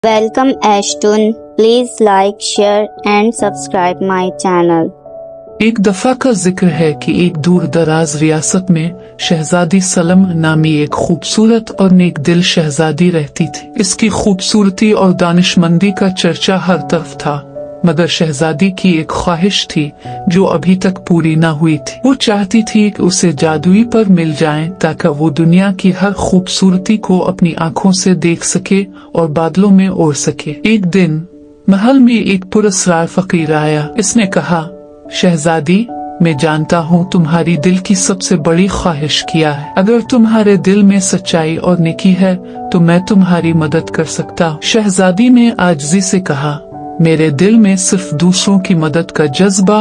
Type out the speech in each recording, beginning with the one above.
Welcome Ashtun. Please like, share and subscribe my channel. एक दफा का जिक्र है कि एक दूर दराज रियासत में शहजादी सलम नामी एक खूबसूरत और नेक दिल शहजादी रहती थी। इसकी खूबसूरती और दानिशमंदी का चर्चा हर तरफ था, मगर शहजादी की एक ख्वाहिश थी जो अभी तक पूरी न हुई थी। वो चाहती थी कि उसे जादुई पर मिल जाएं ताकि वो दुनिया की हर खूबसूरती को अपनी आंखों से देख सके और बादलों में उड़ सके। एक दिन महल में एक पुरस्कार फकीर आया। इसने कहा, शहजादी, मैं जानता हूँ तुम्हारी दिल की सबसे बड़ी ख्वाहिश क्या है। अगर तुम्हारे दिल में सच्चाई और नेकी है तो मैं तुम्हारी मदद कर सकता हूँ। शहजादी ने आजिज़ी से कहा, मेरे दिल में सिर्फ दूसरों की मदद का जज्बा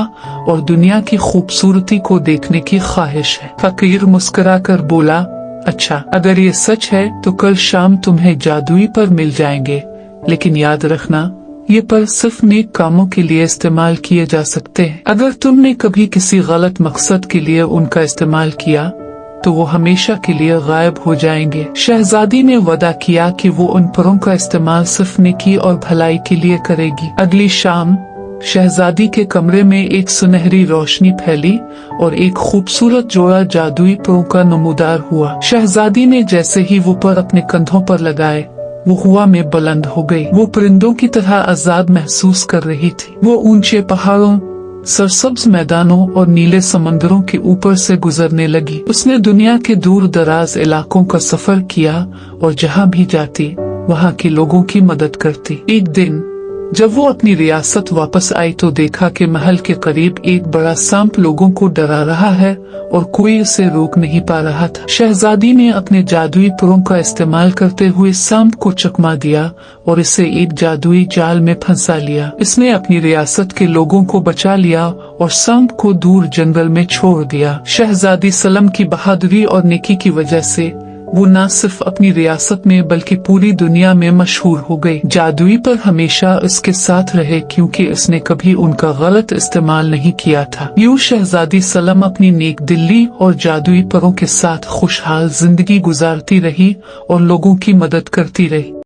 और दुनिया की खूबसूरती को देखने की ख्वाहिश है। फकीर मुस्कुराकर बोला, अच्छा, अगर ये सच है तो कल शाम तुम्हें जादुई पर मिल जाएंगे, लेकिन याद रखना ये पर सिर्फ नेक कामों के लिए इस्तेमाल किए जा सकते हैं। अगर तुमने कभी किसी गलत मकसद के लिए उनका इस्तेमाल किया तो वो हमेशा के लिए गायब हो जाएंगे। शहजादी ने वादा किया कि वो उन परों का इस्तेमाल सिर्फ नेकी और भलाई के लिए करेगी। अगली शाम शहजादी के कमरे में एक सुनहरी रोशनी फैली और एक खूबसूरत जोड़ा जादुई परों का नमूदार हुआ। शहजादी ने जैसे ही वो पर अपने कंधों पर लगाए, वो हवा में बुलंद हो गई। वो परिंदों की तरह आजाद महसूस कर रही थी। वो ऊंचे पहाड़ों, सरसब्ज मैदानों और नीले समंदरों के ऊपर से गुजरने लगी। उसने दुनिया के दूर दराज इलाकों का सफर किया और जहाँ भी जाती वहाँ के लोगों की मदद करती। एक दिन जब वो अपनी रियासत वापस आई तो देखा कि महल के करीब एक बड़ा सांप लोगों को डरा रहा है और कोई उसे रोक नहीं पा रहा था। शहजादी ने अपने जादुई परों का इस्तेमाल करते हुए सांप को चकमा दिया और इसे एक जादुई जाल में फंसा लिया। इसने अपनी रियासत के लोगों को बचा लिया और सांप को दूर जंगल में छोड़ दिया। शहजादी सलम की बहादुरी और नेकी की वजह से वो न सिर्फ अपनी रियासत में बल्कि पूरी दुनिया में मशहूर हो गई। जादुई पर हमेशा उसके साथ रहे क्योंकि उसने कभी उनका गलत इस्तेमाल नहीं किया था। यूं शहजादी सलम अपनी नेक दिली और जादुई परों के साथ खुशहाल जिंदगी गुजारती रही और लोगों की मदद करती रही।